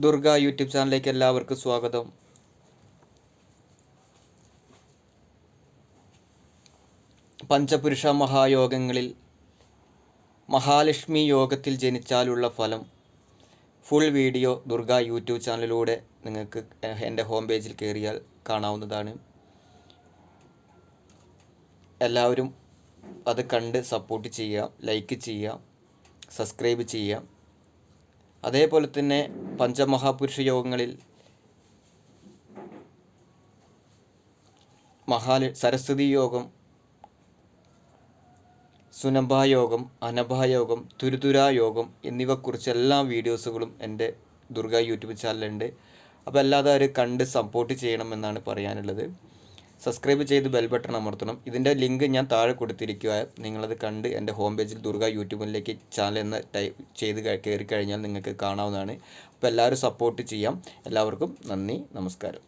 Durga YouTube ചാനലിലേക്ക് എല്ലാവർക്കും സ്വാഗതം. പഞ്ചപുരുഷ മഹായോഗങ്ങളിൽ മഹാലക്ഷ്മി യോഗത്തിൽ ജനിച്ചാലുള്ള ഫലം ഫുൾ വീഡിയോ ദുർഗ യൂട്യൂബ് ചാനലിലൂടെ നിങ്ങൾക്ക് എൻ്റെ ഹോം പേജിൽ കയറിയാൽ കാണാവുന്നതാണ്. എല്ലാവരും അത് കണ്ട് സപ്പോർട്ട് ചെയ്യുക, ലൈക്ക് ചെയ്യുക, സബ്സ്ക്രൈബ് ചെയ്യുക. അതേപോലെ തന്നെ പഞ്ചമഹാപുരുഷ യോഗങ്ങളിൽ സരസ്വതി യോഗം, സുനഭായോഗം, അനഭായോഗം, തുരുതുരായോഗം എന്നിവയെക്കുറിച്ച് എല്ലാ വീഡിയോസുകളും എൻ്റെ ദുർഗ യൂട്യൂബ് ചാനലുണ്ട്. അപ്പോൾ എല്ലാവരും കണ്ട് സപ്പോർട്ട് ചെയ്യണമെന്നാണ് പറയാനുള്ളത്. സബ്സ്ക്രൈബ് ചെയ്ത് ബെൽ ബട്ടൺ അമർത്തണം. ഇതിൻ്റെ ലിങ്ക് ഞാൻ താഴെ കൊടുത്തിരിക്കുക. നിങ്ങളത് കണ്ട് എൻ്റെ ഹോം പേജിൽ ദുർഗ യൂട്യൂബിലേക്ക് ചാനൽ എന്ന് ടൈപ്പ് ചെയ്ത് കയറി കഴിഞ്ഞാൽ നിങ്ങൾക്ക് കാണാവുന്നതാണ്. അപ്പോൾ എല്ലാവരും സപ്പോർട്ട് ചെയ്യാം. എല്ലാവർക്കും നന്ദി, നമസ്കാരം.